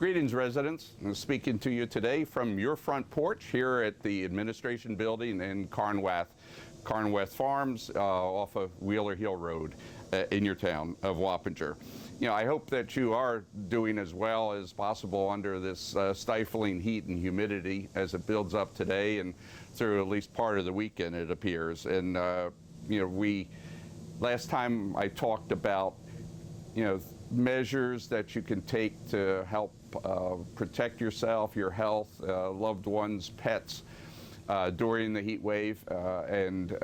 Greetings, residents. I'm speaking to you today from your front porch here at the administration building in Carnwath Farms off of Wheeler Hill Road in your town of Wappinger. You know, I hope that you are doing as well as possible under this stifling heat and humidity as it builds up today and through at least part of the weekend, it appears. And you know, last time I talked about, you know, measures that you can take to help protect yourself, your health, loved ones, pets during the heat wave, and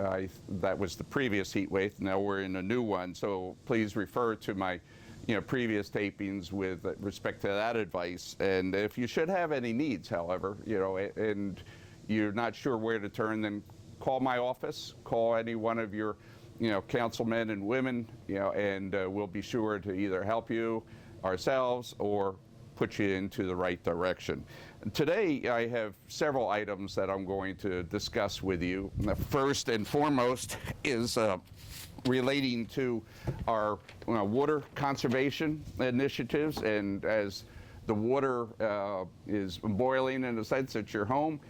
that was the previous heat wave. Now we're in a new one, so please refer to my previous tapings with respect to that advice. And if you should have any needs, however, and you're not sure where to turn, then call my office, call any one of your councilmen and women, and we'll be sure to either help you ourselves or put you into the right direction. Today, I have several items that I'm going to discuss with you. The first and foremost is relating to our water conservation initiatives, and as the water is boiling in a sense at your home,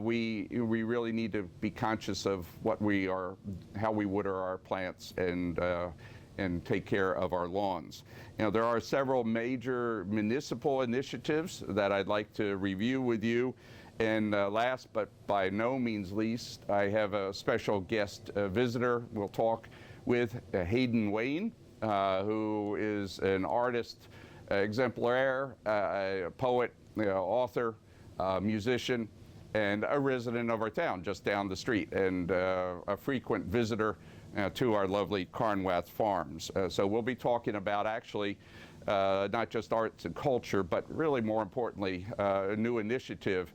we really need to be conscious of how we water our plants and take care of our lawns. There are several major municipal initiatives that I'd like to review with you. And last but by no means least, I have a special guest visitor we'll talk with, Hayden Wayne, who is an artist exemplar, a poet, author, musician, and a resident of our town just down the street, and a frequent visitor to our lovely Carnwath Farms. So we'll be talking about actually not just arts and culture, but really more importantly, a new initiative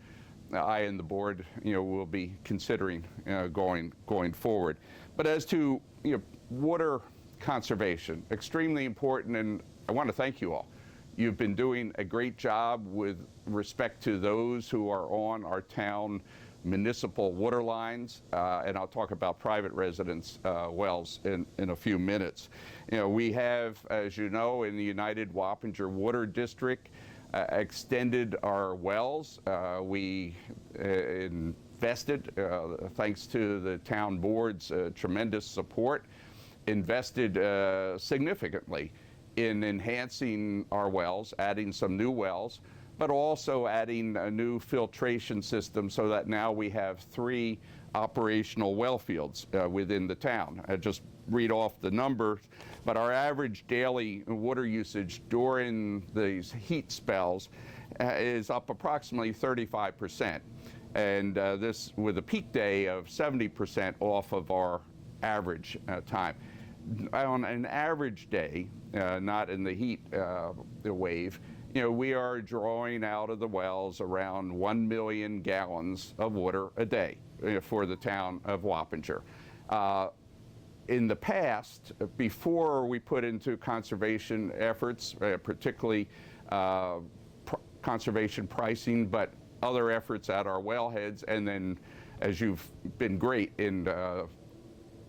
I and the board will be considering going forward. But as to water conservation, extremely important, and I want to thank you all. You've been doing a great job with respect to those who are on our town municipal water lines, and I'll talk about private residents' wells in a few minutes. We have, as you know, in the United Wappinger Water District, extended our wells. We invested, thanks to the town board's tremendous support, invested significantly in enhancing our wells, adding some new wells, but also adding a new filtration system so that now we have 3 operational well fields within the town. I just read off the numbers, but our average daily water usage during these heat spells is up approximately 35%. And this with a peak day of 70% off of our average time. On an average day, not in the heat wave, we are drawing out of the wells around 1 million gallons of water a day for the town of Wappinger. In the past, before we put into conservation efforts, particularly conservation pricing, but other efforts at our wellheads, and then as you've been great in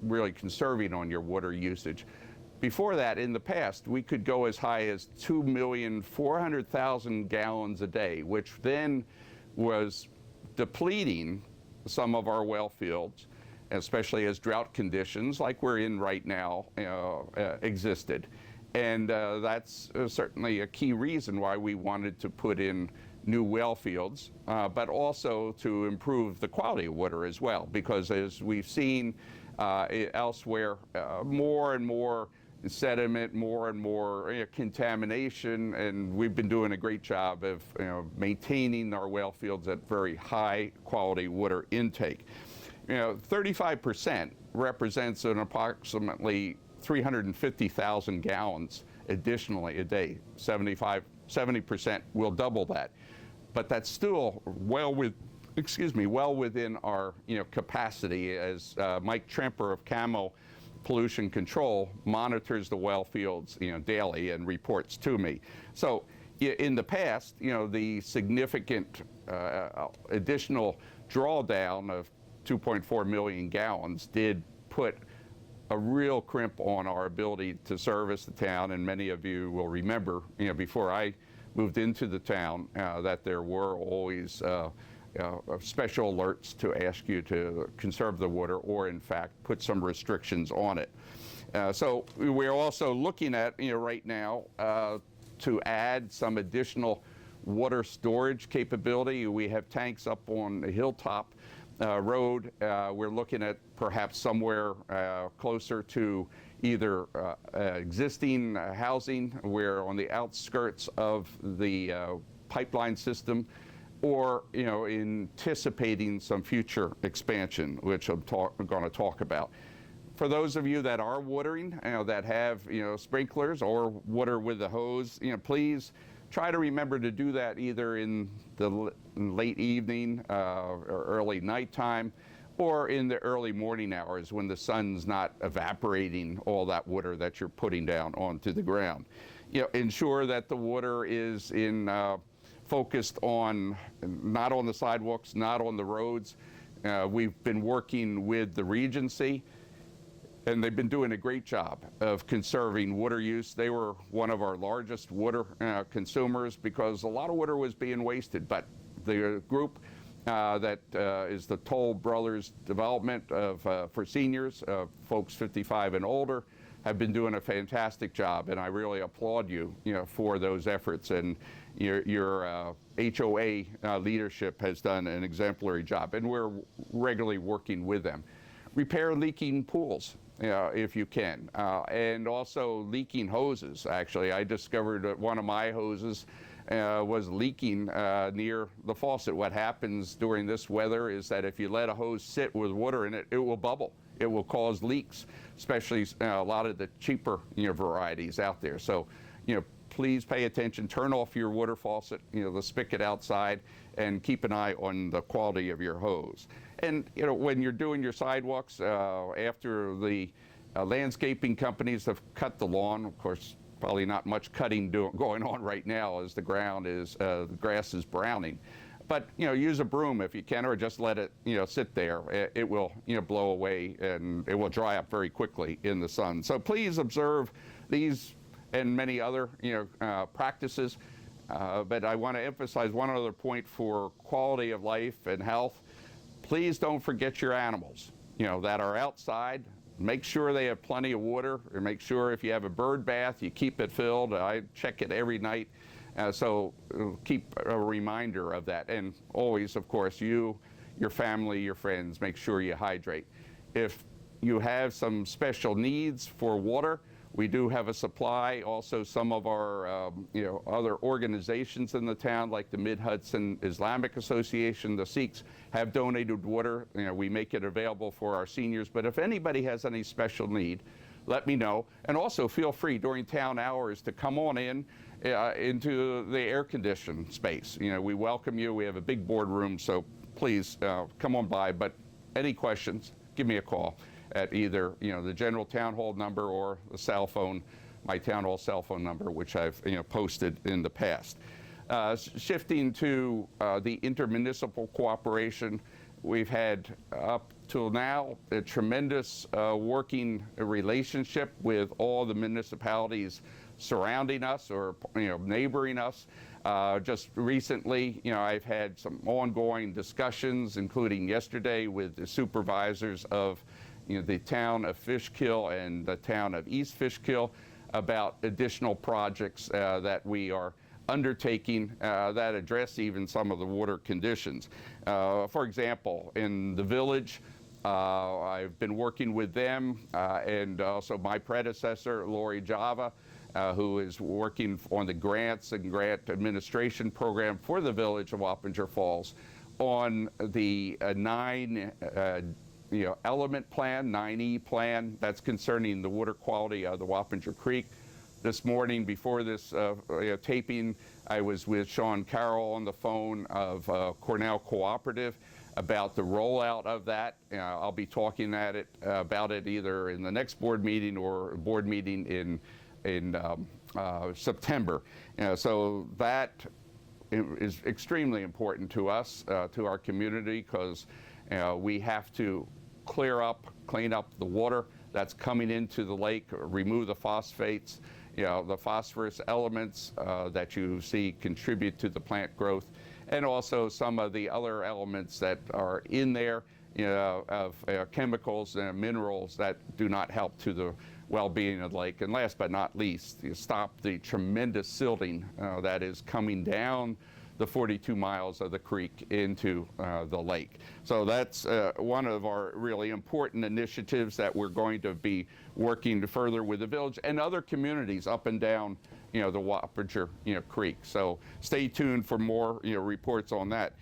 really conserving on your water usage. Before that, in the past, we could go as high as 2,400,000 gallons a day, which then was depleting some of our well fields, especially as drought conditions like we're in right now existed. And that's certainly a key reason why we wanted to put in new well fields, but also to improve the quality of water as well, because as we've seen elsewhere, more and more sediment, more and more contamination, and we've been doing a great job of maintaining our well fields at very high quality water intake. 35% represents an approximately 350,000 gallons additionally a day. 70% will double that, but that's still well within our capacity, as Mike Tremper of Camo Pollution Control monitors the well fields daily and reports to me. So in the past, the significant additional drawdown of 2.4 million gallons did put a real crimp on our ability to service the town, and many of you will remember, before I moved into the town, that there were always special alerts to ask you to conserve the water or, in fact, put some restrictions on it. So we're also looking at, right now, to add some additional water storage capability. We have tanks up on the Hilltop Road. We're looking at perhaps somewhere closer to either existing housing, where on the outskirts of the pipeline system, or anticipating some future expansion, which I'm going to talk about. For those of you that are watering, that have sprinklers or water with the hose, please try to remember to do that either in the late evening or early nighttime, or in the early morning hours when the sun's not evaporating all that water that you're putting down onto the ground. Ensure that the water is focused on, not on the sidewalks, not on the roads. We've been working with the Regency, and they've been doing a great job of conserving water use. They were one of our largest water consumers because a lot of water was being wasted. But the group that is the Toll Brothers Development for seniors, folks 55 and older, have been doing a fantastic job, and I really applaud you, for those efforts. And your HOA leadership has done an exemplary job, and we're regularly working with them. Repair leaking pools, if you can, and also leaking hoses. Actually, I discovered that one of my hoses was leaking near the faucet. What happens during this weather is that if you let a hose sit with water in it, it will bubble. It will cause leaks, especially a lot of the cheaper varieties out there. So, please pay attention. Turn off your water faucet, the spigot outside, and keep an eye on the quality of your hose. And when you're doing your sidewalks, after the landscaping companies have cut the lawn, of course, probably not much cutting going on right now as the grass is browning. But use a broom if you can, or just let it sit there. It will blow away, and it will dry up very quickly in the sun. So please observe these and many other practices. But I want to emphasize one other point for quality of life and health. Please don't forget your animals that are outside. Make sure they have plenty of water, or make sure if you have a bird bath, you keep it filled. I check it every night. So keep a reminder of that. And always, of course, your family, your friends, make sure you hydrate. If you have some special needs for water, we do have a supply. Also, some of our other organizations in the town, like the Mid-Hudson Islamic Association, the Sikhs, have donated water. We make it available for our seniors. But if anybody has any special need, let me know. And also feel free during town hours to come on in into the air-conditioned space. We welcome you. We have a big boardroom, so please come on by. But any questions, give me a call at either the general town hall number or the cell phone, my town hall cell phone number, which I've posted in the past. Shifting to the intermunicipal cooperation, we've had up till now a tremendous working relationship with all the municipalities surrounding us or neighboring us. Just recently, I've had some ongoing discussions, including yesterday with the supervisors of the town of Fishkill and the town of East Fishkill about additional projects that we are undertaking that address even some of the water conditions. For example, in the village, I've been working with them and also my predecessor, Lori Java, who is working on the grants and grant administration program for the village of Wappinger Falls on the 9 element plan, 9E plan, that's concerning the water quality of the Wappinger Creek. This morning, before this taping, I was with Sean Carroll on the phone of Cornell Cooperative about the rollout of that. I'll be talking about it either in the next board meeting or a board meeting in September. So that is extremely important to us, to our community, because we have to clean up the water that's coming into the lake, remove the phosphates. the phosphorus elements that you see contribute to the plant growth, and also some of the other elements that are in there, of chemicals and minerals that do not help to the well-being of the lake. And last but not least, you stop the tremendous silting that is coming down the 42 miles of the creek into the lake. So that's one of our really important initiatives that we're going to be working further with the village and other communities up and down the Wappinger Creek. So stay tuned for more reports on that.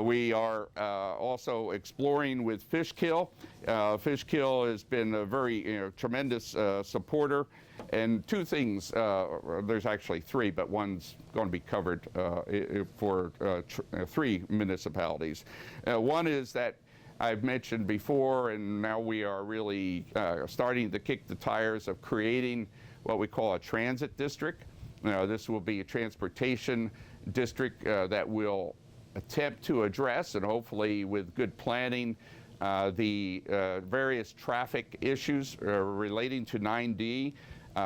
We are also exploring with Fishkill. Fishkill has been a very tremendous supporter. And two things, there's actually three, but one's going to be covered for three municipalities. One is that I've mentioned before, and now we are really starting to kick the tires of creating what we call a transit district. This will be a transportation district that will attempt to address, and hopefully with good planning, the various traffic issues relating to 9D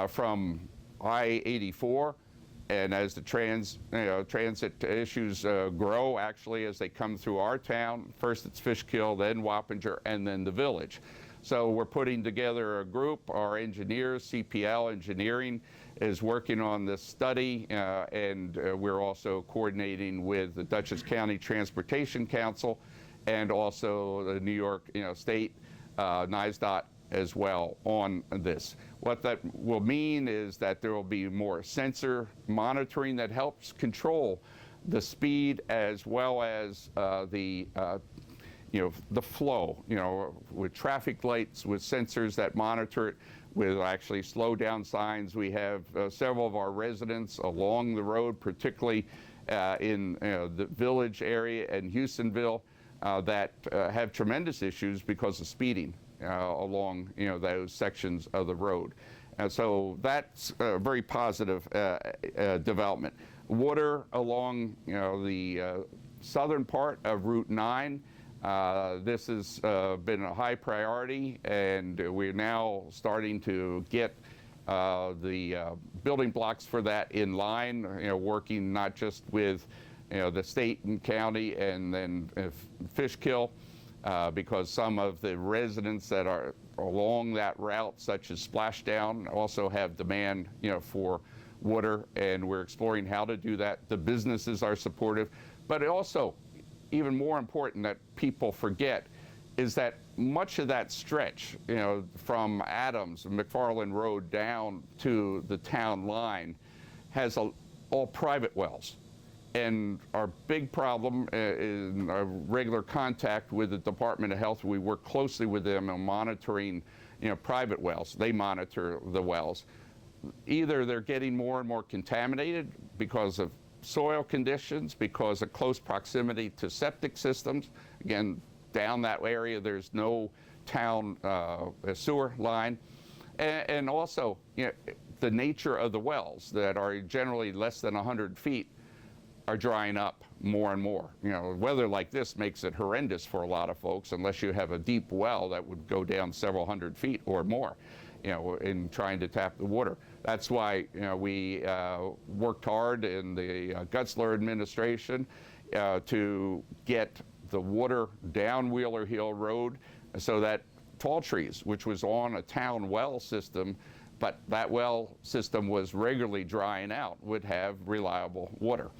from I-84, and as the transit issues grow, actually, as they come through our town. First it's Fishkill, then Wappinger, and then the village. So we're putting together a group. Our engineers, CPL Engineering, is working on this study, and we're also coordinating with the Dutchess County Transportation Council and also the New York State NISDOT as well on this. What that will mean is that there will be more sensor monitoring that helps control the speed as well as the flow, with traffic lights, with sensors that monitor it, with actually slow down signs. We have several of our residents along the road, particularly in the village area and Houstonville, that have tremendous issues because of speeding along those sections of the road. And so that's a very positive development. Water along the southern part of Route 9. This has been a high priority, and we're now starting to get the building blocks for that in line, working not just with the state and county and then Fishkill, because some of the residents that are along that route, such as Splashdown, also have demand for water, and we're exploring how to do that. The businesses are supportive, but also, even more important that people forget, is that much of that stretch, from Adams, McFarland Road down to the town line, has all private wells. And our big problem in our regular contact with the Department of Health, we work closely with them on monitoring, private wells. They monitor the wells. Either they're getting more and more contaminated because of soil conditions, because of close proximity to septic systems. Again, down that area, there's no town sewer line. And also, the nature of the wells that are generally less than 100 feet are drying up more and more. Weather like this makes it horrendous for a lot of folks, unless you have a deep well that would go down several hundred feet or more, in trying to tap the water. That's why we worked hard in the Gutzler administration to get the water down Wheeler Hill Road, so that Tall Trees, which was on a town well system, but that well system was regularly drying out, would have reliable water.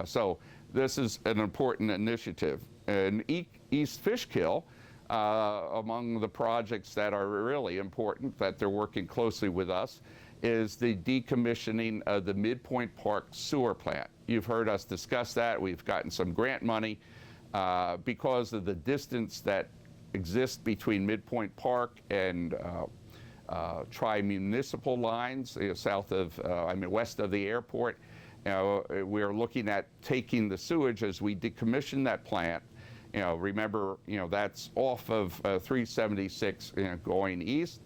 So this is an important initiative. And East Fishkill, among the projects that are really important, that they're working closely with us, is the decommissioning of the Midpoint Park sewer plant. You've heard us discuss that. We've gotten some grant money because of the distance that exists between Midpoint Park and tri-municipal lines, west of the airport. We're looking at taking the sewage as we decommission that plant. Remember, that's off of 376 going east.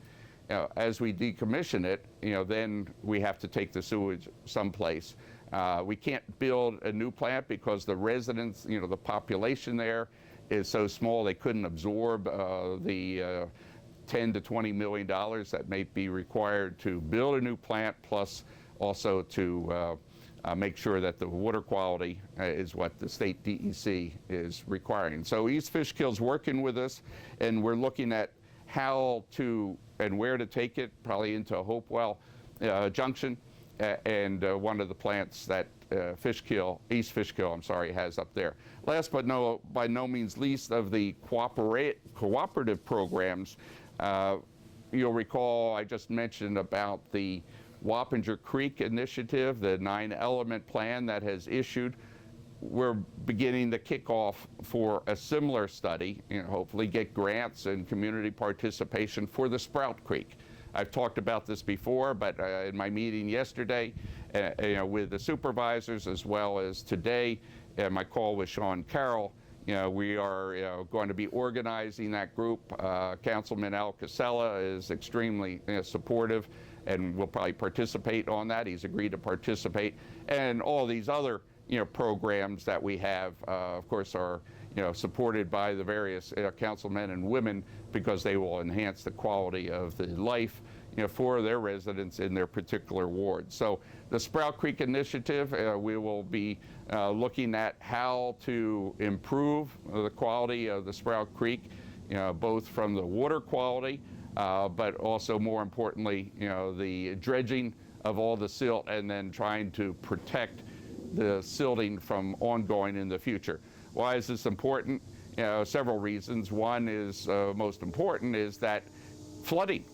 As we decommission it, then we have to take the sewage someplace. We can't build a new plant because the residents, the population there is so small they couldn't absorb the $10 to $20 million that may be required to build a new plant, plus also to make sure that the water quality is what the state DEC is requiring. So East Fishkill's working with us, and we're looking at how to and where to take it, probably into Hopewell Junction, and one of the plants that East Fishkill, I'm sorry, has up there. Last but by no means least of the cooperative programs, you'll recall I just mentioned about the Wappinger Creek initiative, the 9-element plan that has issued. We're beginning the kickoff for a similar study, hopefully get grants and community participation for the Sprout Creek. I've talked about this before, but in my meeting yesterday with the supervisors, as well as today, my call with Sean Carroll, we are going to be organizing that group. Councilman Al Casella is extremely supportive and will probably participate on that. He's agreed to participate. And all these other programs that we have, of course, are supported by the various councilmen and women, because they will enhance the quality of the life for their residents in their particular ward. So the Sprout Creek initiative, we will be looking at how to improve the quality of the Sprout Creek, both from the water quality, but also more importantly, the dredging of all the silt, and then trying to protect the silting from ongoing in the future. Why is this important? Several reasons. One is, most important, is that flooding.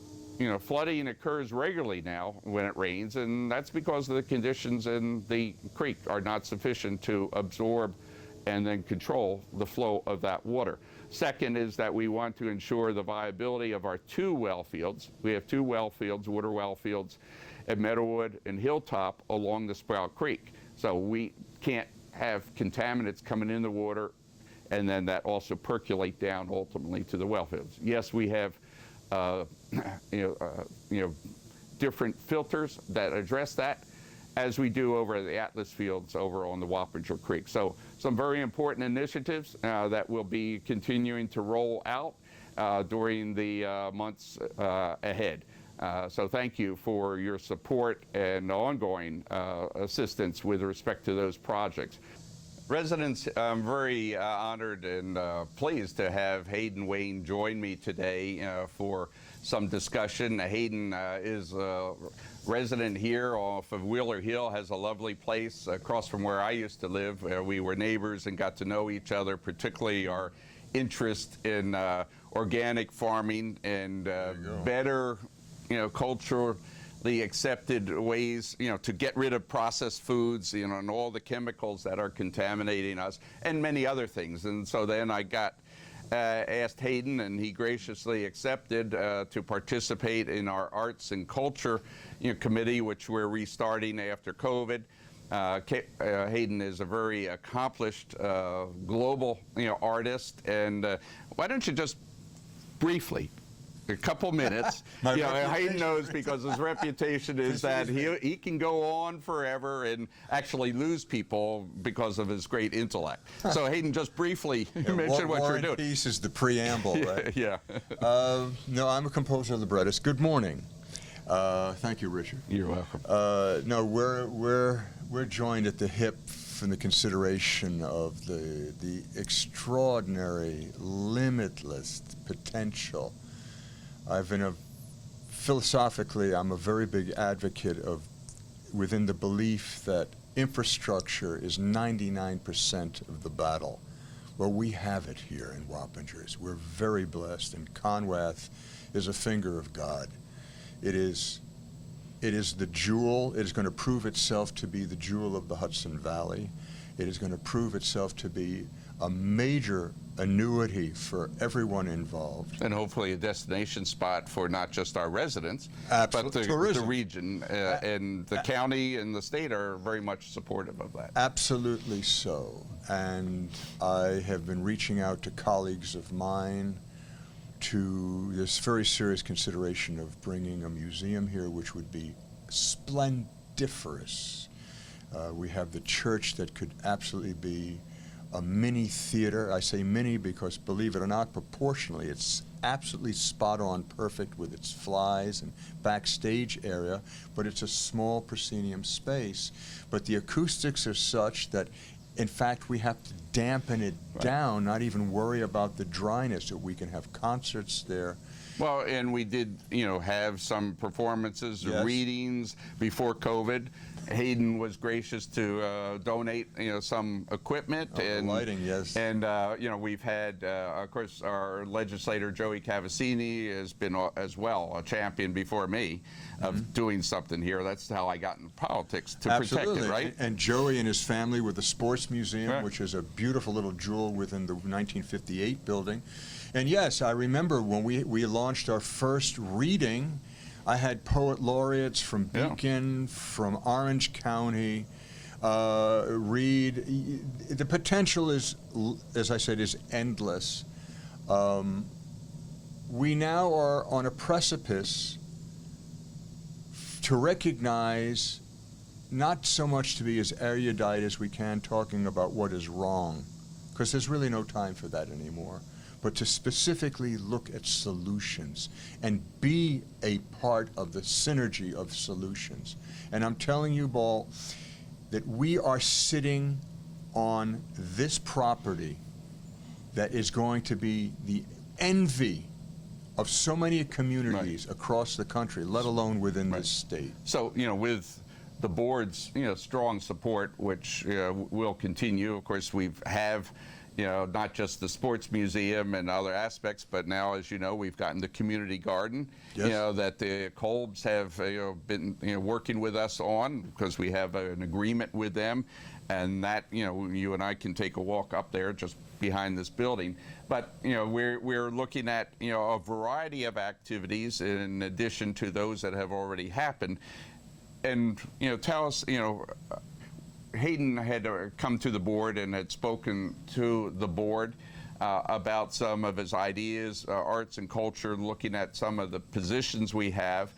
Flooding occurs regularly now when it rains, and that's because the conditions in the creek are not sufficient to absorb and then control the flow of that water. Second is that we want to ensure the viability of our 2 well fields. We have 2 well fields, water well fields, at Meadowwood and Hilltop along the Sprout Creek. So we can't have contaminants coming in the water and then that also percolate down ultimately to the well fields. Yes, we have different filters that address that, as we do over at the Atlas Fields over on the Wappinger Creek. So some very important initiatives that will be continuing to roll out during the months ahead. So thank you for your support and ongoing assistance with respect to those projects. Residents, I'm very honored and pleased to have Hayden Wayne join me today for some discussion. Hayden is a resident here off of Wheeler Hill, has a lovely place across from where I used to live. We were neighbors and got to know each other, particularly our interest in organic farming and better, culturally accepted ways, to get rid of processed foods, and all the chemicals that are contaminating us, and many other things. And so then I got asked Hayden, and he graciously accepted to participate in our Arts and Culture committee, which we're restarting after COVID. Hayden is a very accomplished global artist, and why don't you just briefly, a couple minutes. Hayden knows, because his reputation is that he can go on forever and actually lose people because of his great intellect. So Hayden, just briefly mention what you're doing. Peace is the preamble, right? Yeah. No, I'm a composer of librettist. Good morning. Thank you, Richard. You're welcome. No, we're joined at the hip in the consideration of the extraordinary, limitless potential. Philosophically, I'm a very big advocate of, within the belief that infrastructure is 99% of the battle. Well, we have it here in Wappingers. We're very blessed, and Conwath is a finger of God. It is the jewel. It is going to prove itself to be the jewel of the Hudson Valley. It is going to prove itself to be a major annuity for everyone involved. And hopefully a destination spot for not just our residents, but the region and the county and the state are very much supportive of that. Absolutely so. And I have been reaching out to colleagues of mine to this very serious consideration of bringing a museum here, which would be splendiferous. We have the church that could absolutely be a mini theater. I say mini because, believe it or not, proportionally, it's absolutely spot on perfect with its flies and backstage area, but it's a small proscenium space. But the acoustics are such that, in fact, we have to dampen it down, not even worry about the dryness, so we can have concerts there. Well, and we did, have some performances, Yes. readings before COVID. Hayden was gracious to donate, some equipment The lighting, yes. And we've had, of course, our legislator Joey Cavassini has been as well a champion before me of doing something here. That's how I got into politics, to Absolutely. protect it, right? And Joey and his family with the Sports Museum, Right. which is a beautiful little jewel within the 1958 building. And yes, I remember when we launched our first reading, I had poet laureates from Beacon, from Orange County, read. The potential is, as I said, is endless. We now are on a precipice to recognize, not so much to be as erudite as we can talking about what is wrong, because there's really no time for that anymore, but to specifically look at solutions and be a part of the synergy of solutions. And I'm telling you, Ball, that we are sitting on this property that is going to be the envy of so many communities across the country, let alone within this state. So, with the board's, strong support, which will continue. Of course, have not just the sports museum and other aspects, but now, as you know, we've gotten the community garden, Yes. that the Kolbs have been working with us on, because we have an agreement with them, and that you and I can take a walk up there just behind this building. But we're looking at a variety of activities in addition to those that have already happened. And tell us, Hayden had come to the board and had spoken to the board about some of his ideas, arts and culture, looking at some of the positions we have.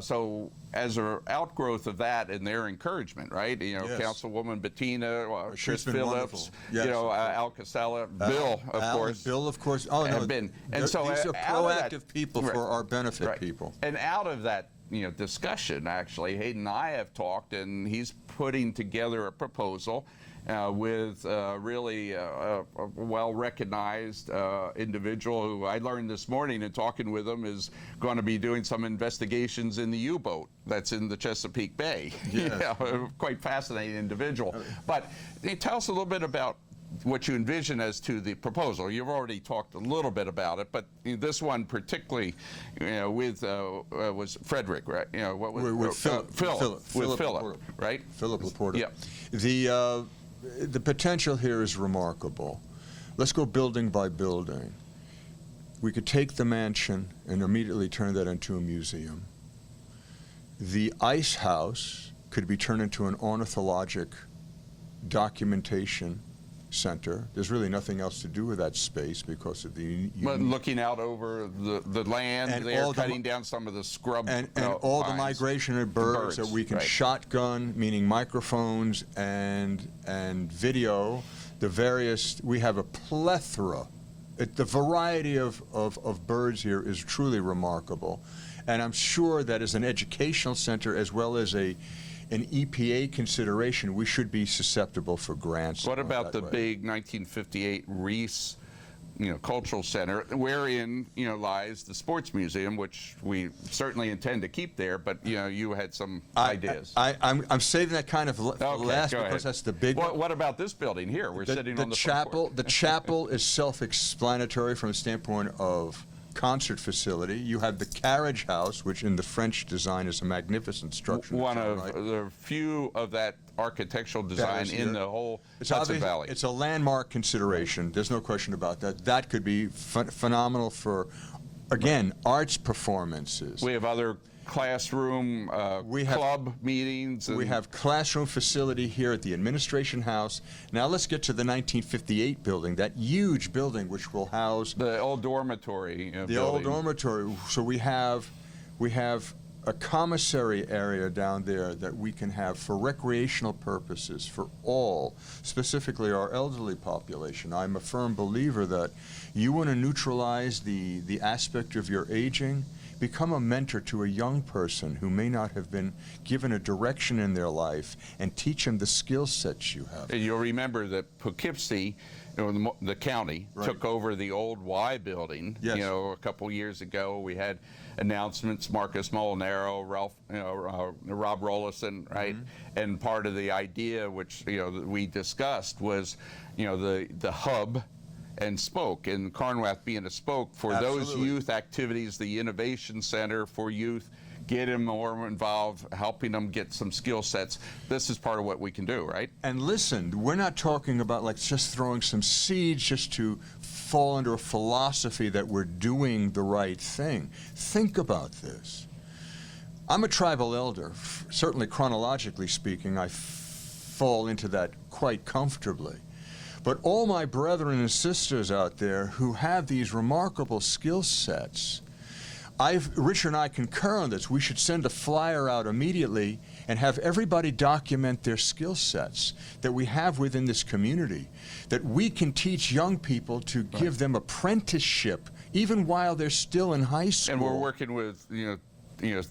So as an outgrowth of that and their encouragement, right? Yes. Councilwoman Bettina, She's Chris been Phillips, wonderful. Yes, Al Casella, Bill, of Al course. and Bill, of course. Oh, no. have been. And so these are out of that- proactive people Right. for our benefit, Right. people. And out of that, discussion, actually, Hayden and I have talked, and he's putting together a proposal with really a well-recognized individual who I learned this morning in talking with him is going to be doing some investigations in the U-boat that's in the Chesapeake Bay. Yes. Quite fascinating individual. But tell us a little bit about what you envision as to the proposal. You've already talked a little bit about it, but this one particularly, with was Frederick, right? What was With Philip. Philip, Laporta. right? Philip Laporta. Yeah. The potential here is remarkable. Let's go building by building. We could take the mansion and immediately turn that into a museum. The ice house could be turned into an ornithologic documentation center. There's really nothing else to do with that space because of the But looking out over the land, And they're all the cutting down some of the scrub and all the pines. migration of birds that we can right. shotgun, meaning microphones and video. The various, we have a plethora. The variety of birds here is truly remarkable. And I'm sure that as an educational center as well as an EPA consideration, we should be susceptible for grants. What about the that way. big 1958 Reese, cultural center, wherein lies the sports museum, which we certainly intend to keep there. But you had some ideas. I'm saving that kind of for last go because ahead. that's the big one. What about this building here? We're sitting on the front chapel. porch. The chapel is self-explanatory from the standpoint of concert facility. You have the carriage house, which in the French design is a magnificent structure. One in its of own right. the few of that architectural design is in here. the whole It's Hudson obvious, Valley. it's a landmark consideration. There's no question about that. That could be phenomenal for, again, arts performances. We have other classroom club meetings. We have classroom facility here at the administration house. Now let's get to the 1958 building, that huge building which will house the old dormitory. the old building. dormitory. So we have a commissary area down there that we can have for recreational purposes for all, specifically our elderly population. I'm a firm believer that you want to neutralize the aspect of your aging, become a mentor to a young person who may not have been given a direction in their life and teach them the skill sets you have. And you'll remember that Poughkeepsie, the county, Right. took over the old Y building. Yes. A couple years ago. We had announcements, Marcus Molinaro, Rob Rollison, right? Mm-hmm. And part of the idea, which that we discussed, was the hub and spoke, and Carnwath being a spoke for those Absolutely. youth activities, the innovation center for youth, get them more involved, helping them get some skill sets. This is part of what we can do, right? And listen, we're not talking about like just throwing some seeds just to fall into a philosophy that we're doing the right thing. Think about this. I'm a tribal elder. Certainly chronologically speaking, I fall into that quite comfortably. But all my brethren and sisters out there who have these remarkable skill sets, Richard and I concur on this. We should send a flyer out immediately and have everybody document their skill sets that we have within this community, that we can teach young people to give them apprenticeship even while they're still in high school. And we're working with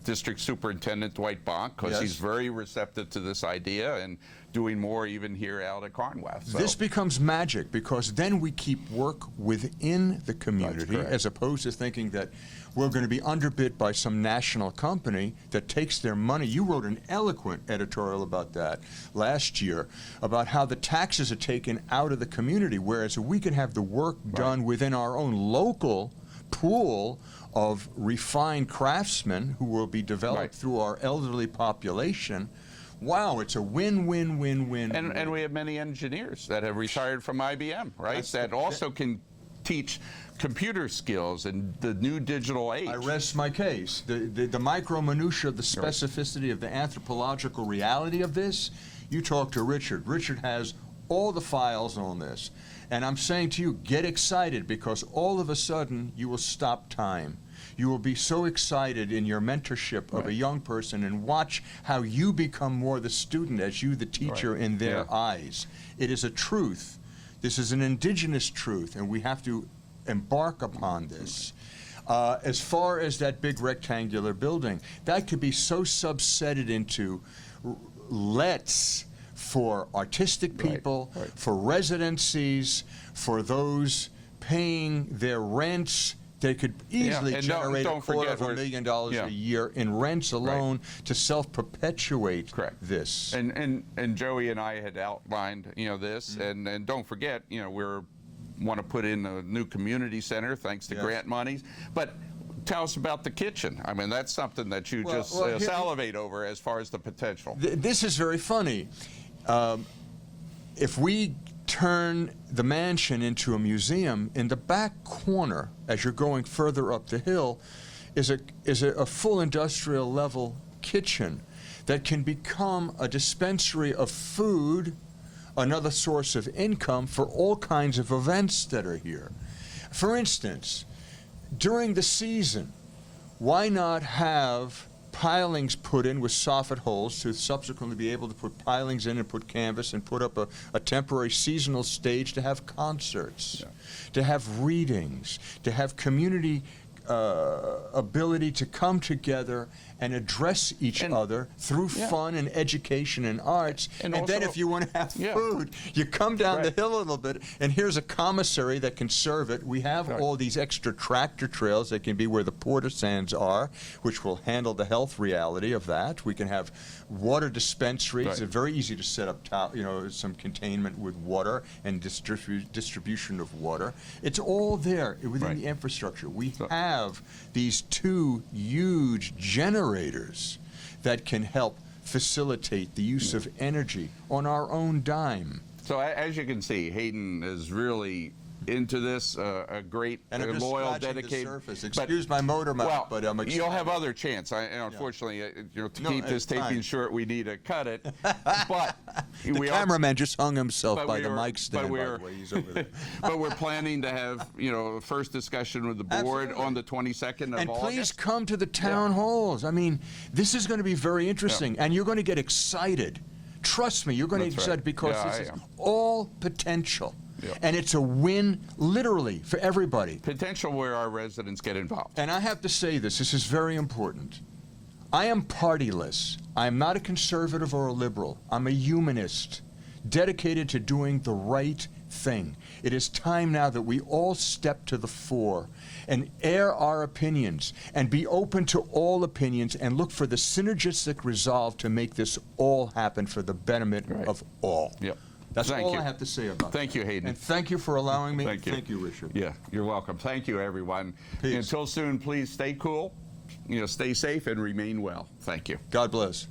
District Superintendent Dwight Bonk, because Yes. he's very receptive to this idea and doing more even here out at Carnwath. So. This becomes magic because then we keep work within the community correct. as opposed to thinking that we're going to be underbid by some national company that takes their money. You wrote an eloquent editorial about that last year, about how the taxes are taken out of the community, whereas we can have the work done within our own local pool of refined craftsmen who will be developed Right. through our elderly population. Wow, it's a win-win-win-win. And we have many engineers that have retired from IBM, right? That also can teach computer skills and the new digital age. I rest my case. The micro minutia of the specificity of the anthropological reality of this, you talk to Richard. Richard has all the files on this. And I'm saying to you, get excited, because all of a sudden you will stop time. You will be so excited in your mentorship of a young person and watch how you become more the student as you the teacher in their eyes. It is a truth. This is an indigenous truth, and we have to embark upon this. As far as that big rectangular building, that could be so subsetted into lets for artistic people, for residencies, for those paying their rents. They could easily and generate don't forget $250,000 a year in rents alone to self-perpetuate this. And Joey and I had outlined, this, and don't forget, we're want to put in a new community center thanks to grant monies, but tell us about the kitchen. I mean, that's something that you salivate over as far as the potential. This is very funny. If we turn the mansion into a museum, in the back corner, as you're going further up the hill, is a full industrial level kitchen that can become a dispensary of food, another source of income for all kinds of events that are here. For instance, during the season, why not have pilings put in with soffit holes to subsequently be able to put pilings in and put canvas and put up a temporary seasonal stage to have concerts, to have readings, to have community ability to come together and address each other through fun and education and arts. And also, then if you want to have food, you come down the hill a little bit, and here's a commissary that can serve it. We have all these extra tractor trails that can be where the porta sands are, which will handle the health reality of that. We can have water dispensaries. They're very easy to set up, some containment with water and distribution of water. It's all there within the infrastructure. We have these two huge generators that can help facilitate the use of energy on our own dime. So as you can see, Hayden is really into this, a great, And I'm just loyal, scratching the dedicated. surface. Excuse my motor mouth, but I'm excited. You'll have other chance. Unfortunately, to No, keep this it's fine. taping short, we need to cut it. But The cameraman just hung himself but by we the are- mic stand, by the way. He's over there. but we're planning to have, a first discussion with the board Absolutely. on the 22nd of And August. please come to the town halls. I mean, this is going to be very interesting, and you're going to get excited. Trust me, you're going to get That's right. excited because Yeah, this I is am. all potential. Yeah. And it's a win, literally, for everybody. Potential where our residents get involved. And I have to say this is very important. I am partyless. I am not a conservative or a liberal. I'm a humanist, dedicated to doing the right thing. It is time now that we all step to the fore and air our opinions and be open to all opinions and look for the synergistic resolve to make this all happen for the betterment Right. of all. Yep. That's Thank all you. I have to say about Thank that. you, Hayden. And thank you for allowing me. Thank you. Thank you, Richard. Yeah, you're welcome. Thank you, everyone. Peace. Until soon, please stay cool, stay safe, and remain well. Thank you. God bless.